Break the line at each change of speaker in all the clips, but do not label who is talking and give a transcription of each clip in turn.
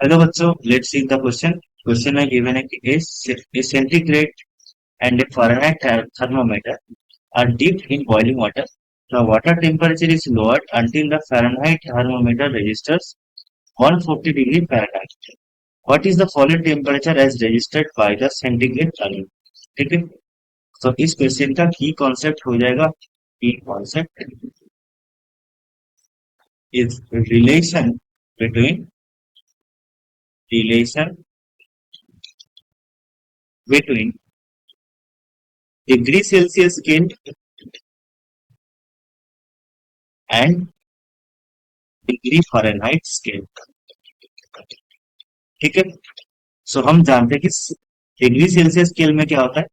Hello बच्चों, let's see the question. Question में given है कि a centigrade and a Fahrenheit thermometer are dipped in boiling water. The water temperature is lowered until the Fahrenheit thermometer registers 140 degree Fahrenheit. What is the falling temperature as registered by the centigrade thermometer? ठीक है, तो इस question का की concept हो जाएगा, की concept is between relation between degree Celsius scale and degree Fahrenheit scale. ठीक है, सो हम जानते हैं कि डिग्री सेल्सियस स्केल में क्या होता है,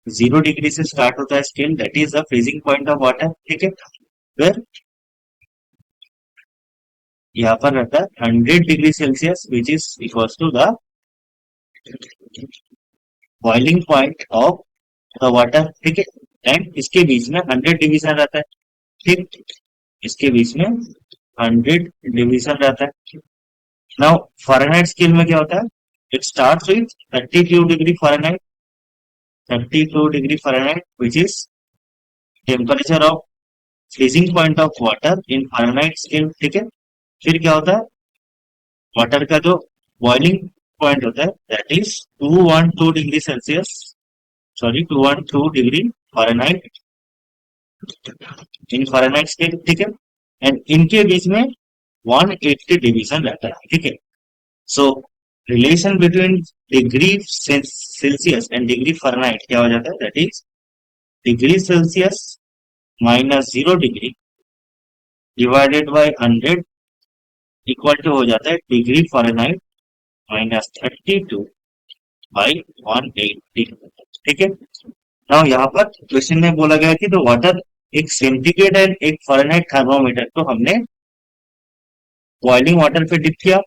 0 डिग्री से स्टार्ट होता है scale, that is the freezing point of water. ठीक है, फिर यहाँ पर रहता है 100 degree Celsius which is equals to the boiling point of the water. ठीक है, एंड इसके बीच में 100 डिवीजन रहता है। ठीक, इसके बीच में 100 डिवीजन रहता है। नाउ फ़ारेनहाइट स्केल में क्या होता है, it starts with 32 degree Fahrenheit, 32 degree Fahrenheit which is temperature of freezing point of water in Fahrenheit scale. ठीक है, फिर क्या होता है, वाटर का जो बॉइलिंग पॉइंट होता है that is 212 degree Celsius, sorry 212 degree Fahrenheit in Fahrenheit scale. ठीक है, एंड इनके बीच में 180 डिवीजन रहता है। ठीक है, so relation between degree Celsius and degree Fahrenheit क्या हो जाता है, that is degree Celsius minus 0 degree divided by 100 equal to हो जाता है डिग्री फ़ारेनहाइट माइनस 32 बाई 180। ठीक है, नाउ यहाँ पर क्वेश्चन में बोला गया कि तो वाटर, एक सेंटीग्रेड एंड एक फ़ारेनहाइट थर्मोमीटर को हमने बॉइलिंग वाटर पे डिप किया,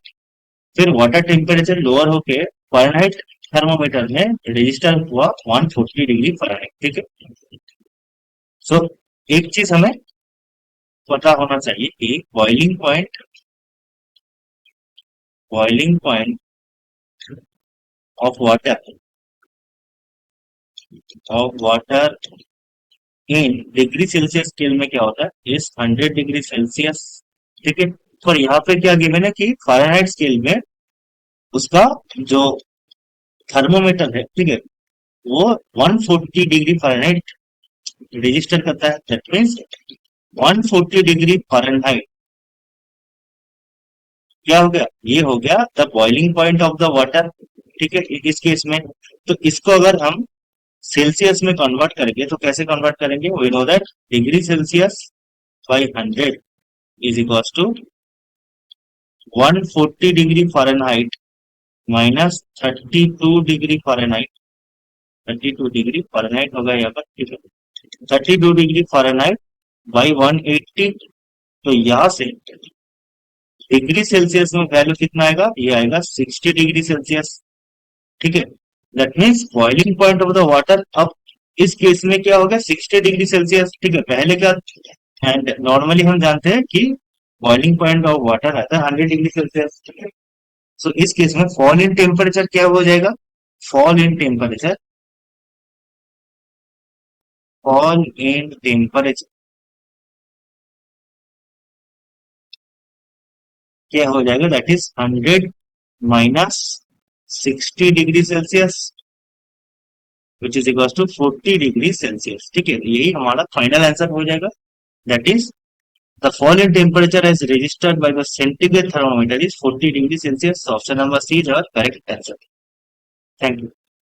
फिर वाटर टेम्परेचर लोअर होके फ़ारेनहाइट थर्मोमीटर में रजिस्टर हुआ 140 डिग्री फ़ारेनहाइट। ठीक है, सो एक चीज हमें पता होना चाहिए कि boiling point of water in degree Celsius scale में क्या होता है, इस 100 डिग्री सेल्सियस। ठीक है, पर यहाँ पे क्या गिवन है कि फ़ारेनहाइट स्केल में उसका जो थर्मोमीटर है, ठीक है, वो 140 डिग्री फ़ारेनहाइट रजिस्टर करता है। दैट मीन्स 140 डिग्री फ़ारेनहाइट क्या हो गया, ये हो गया the boiling point of the water. ठीक है, इस केस में तो इसको अगर हम सेल्सियस में कन्वर्ट करेंगे तो कैसे कन्वर्ट करेंगे, we know that degree Celsius by 100 is equals to 140 degree Fahrenheit minus 32 degree Fahrenheit. 32 degree Fahrenheit होगा यहाँ पर। ठीक है, 32 डिग्री फ़ारेनहाइट बाई 180, तो यहाँ से डिग्री सेल्सियस में वैल्यू कितना आएगा, ये आएगा 60 डिग्री सेल्सियस। ठीक है, that means boiling point of the water अब इस केस में क्या होगा, 60 डिग्री सेल्सियस। ठीक है, पहले क्या, एंड नॉर्मली हम जानते हैं कि बॉइलिंग पॉइंट ऑफ वाटर आता है 100 डिग्री सेल्सियस। ठीक है, सो इस केस में फॉल इन टेम्परेचर क्या हो जाएगा, fall in temperature fall in temperature क्या हो जाएगा, that is 100 minus 60 degree Celsius which is equal to 40 degree Celsius. ठीक है, यही हमारा फाइनल आंसर हो जाएगा, that is the fall in temperature as registered by the centigrade thermometer is 40 degree Celsius. Option number C is our correct answer. Thank you.